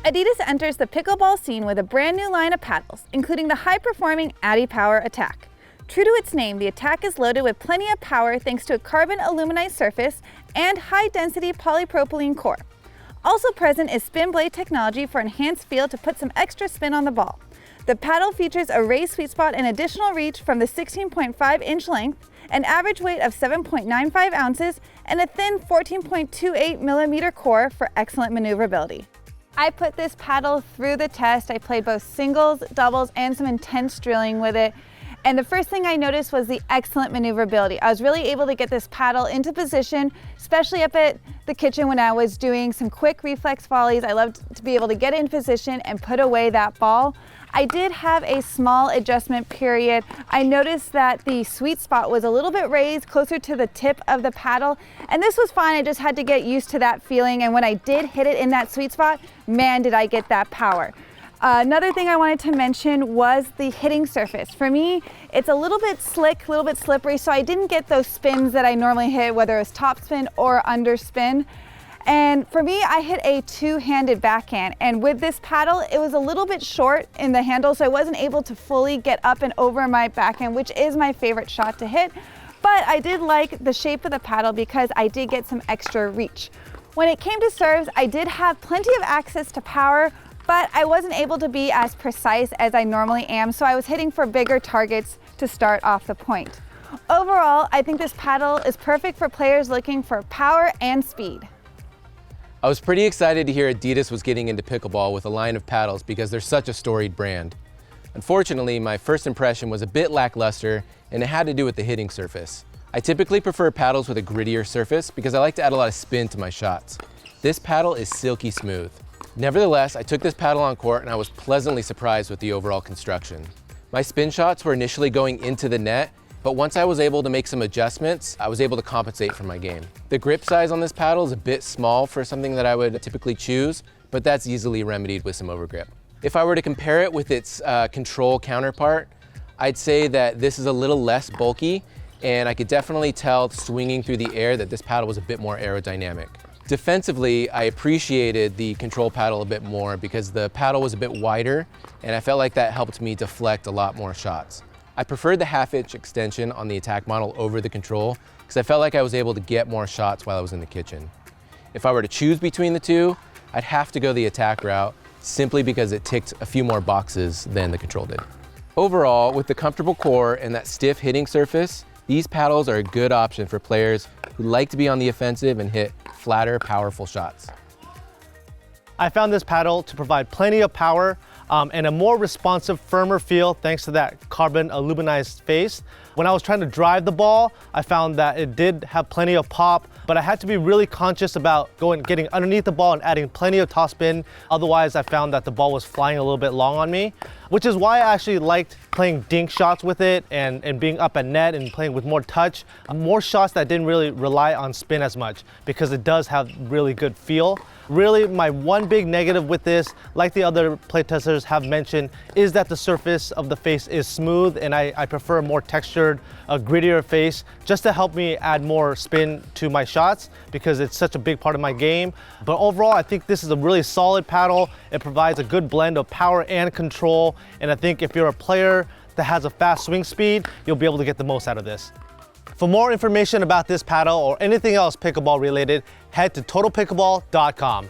Adidas enters the pickleball scene with a brand new line of paddles, including the high-performing adipower ATTK. True to its name, the ATTK is loaded with plenty of power thanks to a carbon aluminized surface and high-density polypropylene core. Also present is spin blade technology for enhanced feel to put some extra spin on the ball. The paddle features a raised sweet spot and additional reach from the 16.5-inch length, an average weight of 7.95 ounces, and a thin 14.28 millimeter core for excellent maneuverability. I put this paddle through the test. I played both singles, doubles, and some intense drilling with it. And the first thing I noticed was the excellent maneuverability. I was really able to get this paddle into position, especially up at the kitchen when I was doing some quick reflex volleys. I loved to be able to get in position and put away that ball. I did have a small adjustment period. I noticed that the sweet spot was a little bit raised closer to the tip of the paddle, and this was fine. I just had to get used to that feeling, and when I did hit it in that sweet spot, man, did I get that power. Another thing I wanted to mention was the hitting surface. For me, it's a little bit slick, a little bit slippery, so I didn't get those spins that I normally hit, whether it was top spin or under spin. And for me, I hit a two-handed backhand, and with this paddle, it was a little bit short in the handle, so I wasn't able to fully get up and over my backhand, which is my favorite shot to hit. But I did like the shape of the paddle because I did get some extra reach. When it came to serves, I did have plenty of access to power, but I wasn't able to be as precise as I normally am, so I was hitting for bigger targets to start off the point. Overall, I think this paddle is perfect for players looking for power and speed. I was pretty excited to hear Adidas was getting into pickleball with a line of paddles because they're such a storied brand. Unfortunately, my first impression was a bit lackluster, and it had to do with the hitting surface. I typically prefer paddles with a grittier surface because I like to add a lot of spin to my shots. This paddle is silky smooth. Nevertheless, I took this paddle on court and I was pleasantly surprised with the overall construction. My spin shots were initially going into the net, but once I was able to make some adjustments, I was able to compensate for my game. The grip size on this paddle is a bit small for something that I would typically choose, but that's easily remedied with some overgrip. If I were to compare it with its control counterpart, I'd say that this is a little less bulky, and I could definitely tell swinging through the air that this paddle was a bit more aerodynamic. Defensively, I appreciated the control paddle a bit more because the paddle was a bit wider, and I felt like that helped me deflect a lot more shots. I preferred the half-inch extension on the ATTK model over the control because I felt like I was able to get more shots while I was in the kitchen. If I were to choose between the two, I'd have to go the ATTK route simply because it ticked a few more boxes than the control did. Overall, with the comfortable core and that stiff hitting surface, these paddles are a good option for players who like to be on the offensive and hit flatter, powerful shots. I found this paddle to provide plenty of power and a more responsive, firmer feel thanks to that carbon aluminized face. When I was trying to drive the ball, I found that it did have plenty of pop, but I had to be really conscious about getting underneath the ball and adding plenty of topspin. Otherwise, I found that the ball was flying a little bit long on me, which is why I actually liked playing dink shots with it and being up at net and playing with more touch. More shots that didn't really rely on spin as much because it does have really good feel. Really, my one big negative with this, like the other playtesters have mentioned, is that the surface of the face is smooth, and I prefer a more textured, a grittier face just to help me add more spin to my shots because it's such a big part of my game. But overall, I think this is a really solid paddle. It provides a good blend of power and control, and I think if you're a player that has a fast swing speed, you'll be able to get the most out of this. For more information about this paddle or anything else pickleball related, head to totalpickleball.com.